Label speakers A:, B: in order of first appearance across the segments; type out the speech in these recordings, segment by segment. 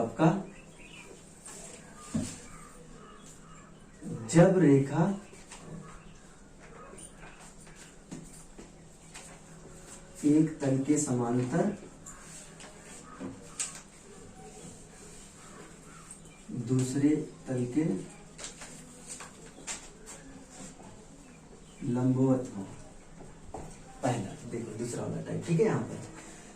A: आपका जब रेखा एक तल के समांतर दूसरे तल के लंबवत हो। पहला देखो, दूसरा वाला टाइप, ठीक है। यहाँ पर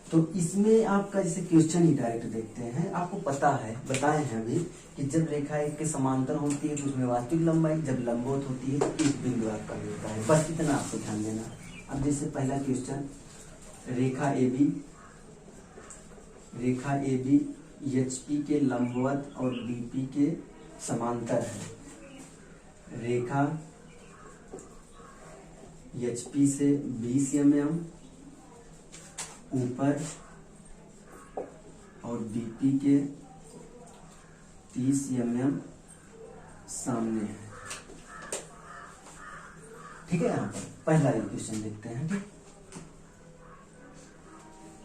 A: तो इसमें आपका जैसे क्वेश्चन ही डायरेक्ट देखते हैं। आपको पता है, बताए हैं अभी कि जब रेखा एक के समांतर होती है तो उसमें वास्तविक लंबाई, जब लंबवत होती है तो एक बिंदु आपका मिलता है। बस इतना आपको ध्यान देना। अब जैसे पहला क्वेश्चन, रेखा ए बी एचपी के लंबवत और बीपी के समांतर है। रेखा एचपी से 20 mm ऊपर और बीपी के 30 mm सामने है, ठीक है। यहाँ पर पहला क्वेश्चन देखते हैं, ठीक।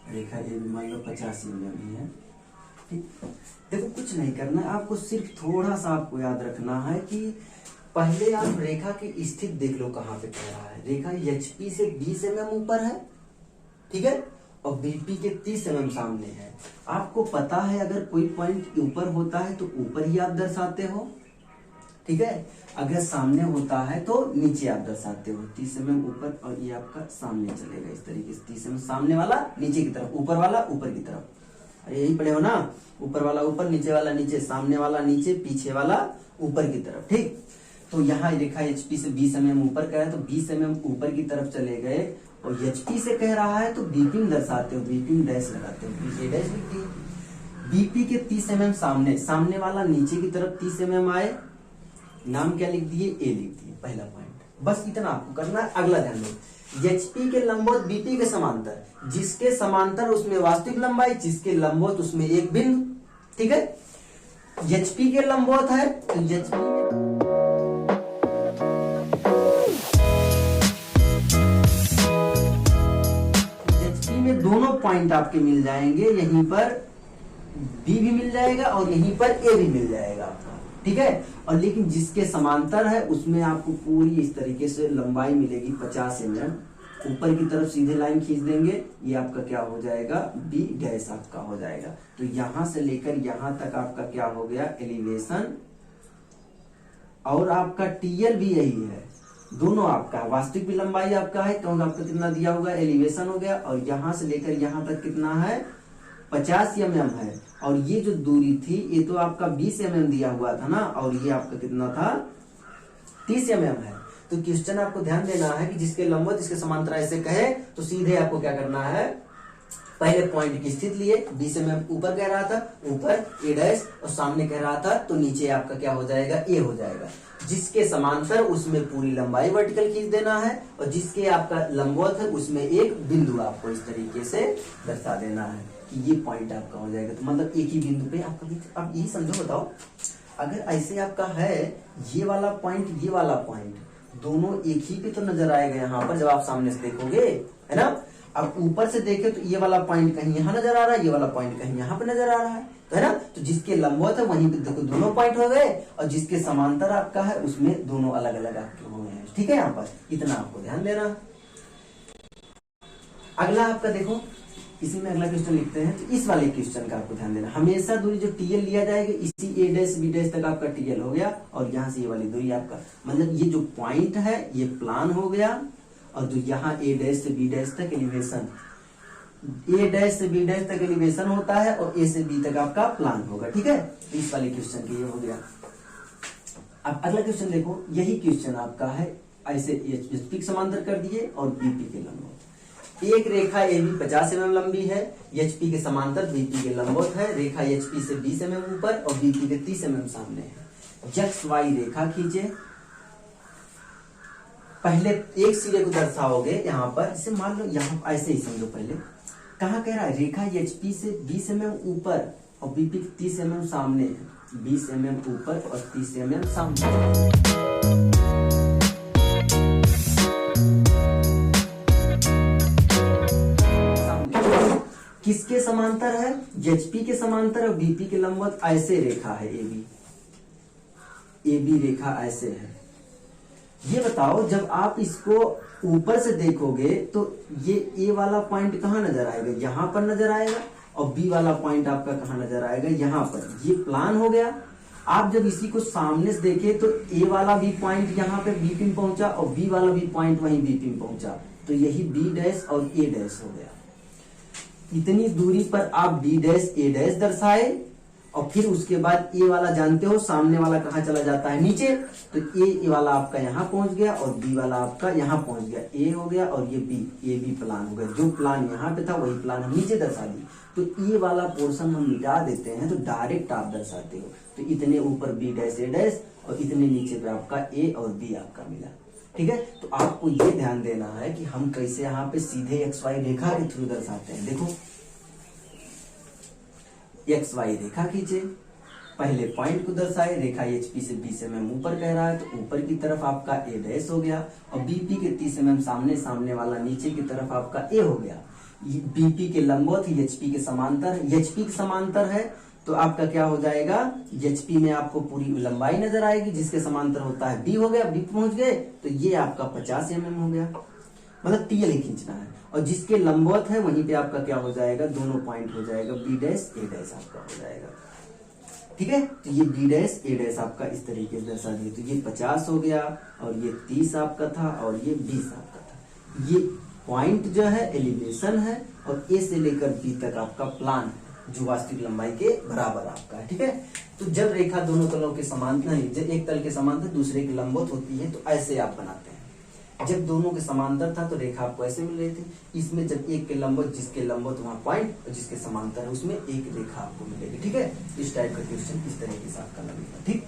A: रेखा ए भी मान लो 50 mm ही है, ठीक। देखो कुछ नहीं करना है आपको, सिर्फ थोड़ा सा आपको याद रखना है कि पहले आप रेखा की स्थिति देख लो कहाँ पे कह रहा है। रेखा एचपी से 20 mm ऊपर है, ठीक है, और बीपी के 30 mm सामने है। आपको पता है अगर कोई पॉइंट ऊपर होता है तो ऊपर ही आप दर्शाते हो, ठीक है। अगर सामने होता है तो नीचे आप दर्शाते हो। 30 mm ऊपर और ये आपका सामने चलेगा इस तरीके से। 30 mm सामने वाला नीचे की तरफ, ऊपर वाला ऊपर की तरफ। अरे यही पढ़े हो ना, ऊपर वाला ऊपर, नीचे वाला नीचे, सामने वाला नीचे, पीछे वाला ऊपर की तरफ, ठीक। तो यहाँ रेखा एचपी से 20 mm ऊपर का है तो 20 mm ऊपर की तरफ चले गए, और एचपी से कह रहा है तो बीपी में दर्शाते हो, बीपी में डैश लगाते हो, बीपी डैश लिख दिए। बीपी के 30 mm सामने, सामने वाला नीचे की तरफ 30 mm आए, नाम क्या लिख दिए, ए लिख दिए, पहला पॉइंट। बस इतना आपको करना है। अगला ध्यान दो, एचपी के लंबवत बीपी के समांतर, जिसके समांतर उसमें वास्तविक लंबाई, जिसके लंबवत उसमें एक बिंदु, ठीक है। एचपी के लंबवत है तो एचपी में दोनों पॉइंट आपके मिल जाएंगे, यहीं पर बी भी मिल जाएगा और यहीं पर ए भी मिल जाएगा आपका, ठीक है। और लेकिन जिसके समांतर है उसमें आपको पूरी इस तरीके से लंबाई मिलेगी 50 mm। ऊपर की तरफ सीधे लाइन खींच देंगे, ये आपका क्या हो जाएगा, बी डैश आपका हो जाएगा। तो यहां से लेकर यहां तक आपका क्या हो गया, एलिवेशन, और आपका टीएल भी यही है। दोनों आपका वास्तविक भी लंबाई आपका है, क्योंकि आपका कितना दिया होगा, एलिवेशन हो गया, और यहां से लेकर यहां तक कितना है, 50 mm है। और ये जो दूरी थी ये तो आपका 20 mm दिया हुआ था ना, और ये आपका कितना था, 30 mm है। तो क्वेश्चन आपको ध्यान देना है कि जिसके लंबवत जिसके समांतर ऐसे कहे तो सीधे आपको क्या करना है, पहले पॉइंट की स्थिति लिए, 20 mm ऊपर कह रहा था, ऊपर ए डैश, और सामने कह रहा था तो नीचे आपका क्या हो जाएगा, ए हो जाएगा। जिसके समांतर उसमें पूरी लंबाई वर्टिकल खींच देना है, और जिसके आपका लंबवत है उसमें एक बिंदु आपको इस तरीके से दर्शा देना है कि ये पॉइंट आपका हो जाएगा। तो मतलब एक ही बिंदु पे आपका, आप यही समझो, बताओ अगर ऐसे आपका है, ये वाला पॉइंट ये वाला पॉइंट दोनों एक ही पे तो नजर आएगा यहाँ पर, जब आप सामने से देखोगे, है ना। अब ऊपर से देखे तो ये वाला पॉइंट कहीं यहाँ नजर आ रहा है, ये वाला पॉइंट कहीं यहाँ पे नजर आ रहा है ना। तो जिसके लंबवत है वहीं पे देखो दोनों पॉइंट हो गए, और जिसके समांतर आपका है उसमें दोनों अलग अलग आपके हुए हैं, ठीक है। यहाँ पर इतना आपको ध्यान देना। अगला आपका देखो, इसी में अगला क्वेश्चन लिखते हैं, तो इस वाले क्वेश्चन का आपको ध्यान देना। हमेशा दूरी जो टीएल लिया जाएगा, इसी ए डैश बी डैश तक आपका टीएल हो गया, और यहाँ से ये वाली दूरी आपका, मतलब ये जो पॉइंट है ये प्लान हो गया, और जो यहाँ ए डैश से बी डैश तक एलिवेशन, ए डैश से बी डैश तक एलिवेशन होता है, और ए से बी तक आपका प्लान होगा, ठीक है। तो इस वाले क्वेश्चन के ये हो गया। अब अगला क्वेश्चन देखो, यही क्वेश्चन आपका है, ऐसे एचपी समांतर कर दिए और बीपी के लंबवत। एक रेखा ए बी 50 mm लंबी है, एचपी के समांतर बीपी के लंबवत है। रेखा एचपी से 20 mm ऊपर और बीपी के 30 mm सामने है। एक्स वाई रेखा खींचे, पहले एक सिरे को दर्शाओगे यहाँ पर, जैसे मान लो यहाँ ऐसे ही समझो, पहले कहाँ कह रहा है, रेखा एचपी से 20 mm ऊपर और बीपी के 30 mm सामने है। 20 mm ऊपर और 30 mm सामने। किसके समांतर है? एचपी के समांतर और बीपी के लंबवत ऐसे रेखा है एबी, एबी रेखा ऐसे है। ये बताओ जब आप इसको ऊपर से देखोगे तो ये ए वाला पॉइंट कहाँ नजर आएगा? यहां पर नजर आएगा, और बी वाला पॉइंट आपका कहाँ नजर आएगा? यहां पर। ये प्लान हो गया। आप जब इसी को सामने से देखे तो ए वाला भी पॉइंट यहाँ पे बी पिन पहुंचा और बी वाला भी पॉइंट वहीं बी पिन पहुंचा, तो यही बी डैश और ए डैश हो गया। इतनी दूरी पर आप बी डैश ए डैश दर्शाए, और फिर उसके बाद ए वाला जानते हो सामने वाला कहाँ चला जाता है? नीचे। तो ए वाला आपका यहाँ पहुंच गया और बी वाला आपका यहाँ पहुंच गया, ए हो गया और ये बी, ए बी प्लान हो गया। जो प्लान यहाँ पे था वही प्लान हम नीचे दर्शा दी। तो ए वाला पोर्शन हम मिटा देते हैं तो डायरेक्ट आप दर्शाते हो। तो इतने ऊपर बी डैश ए डैश और इतने नीचे पे आपका ए और बी आपका मिला। ठीक है, तो आपको ये ध्यान देना है कि हम कैसे यहाँ पे सीधे एक्स वाई रेखा के थ्रू दर्शाते हैं। देखो एक्स वाई रेखा खींचे, पहले पॉइंट को दर्शाए, रेखा एचपी से 20 mm ऊपर कह रहा है तो ऊपर की तरफ आपका ए डैश हो गया, और बीपी के 30 mm सामने, सामने वाला नीचे की तरफ आपका ए हो गया। बीपी के लंबवत एचपी के समांतर है, एचपी के समांतर है तो आपका क्या हो जाएगा? एचपी में आपको पूरी लंबाई नजर आएगी, जिसके समांतर होता है बी हो गया, बी पहुंच गए तो ये आपका 50 mm हो गया, मतलब टीएल ही खींचना है। और जिसके लंबवत है वहीं पे आपका क्या हो जाएगा? दोनों पॉइंट हो जाएगा, बी डैश ए डैश आपका हो जाएगा। ठीक है, तो ये बी डैश ए डैश आपका इस तरीके से दर्शा दिए। तो ये 50 हो गया और ये 30 आपका था और ये 20 आपका था। ये पॉइंट जो है एलिवेशन है और ए से लेकर बी तक आपका प्लान है जो वास्तविक लंबाई के बराबर आपका है। ठीक है, तो जब रेखा दोनों तलों के समांतर नहीं, जब एक तल के समांतर दूसरे के लंबवत होती है तो ऐसे आप बनाते हैं। जब दोनों के समांतर था तो रेखा आपको ऐसे मिल रही थी। इसमें जब एक के लंबवत, जिसके लंबवत वहां पॉइंट और जिसके समांतर है उसमें एक रेखा आपको मिलेगी। ठीक है, इस टाइप का क्वेश्चन इस तरीके से आपका लगेगा। ठीक।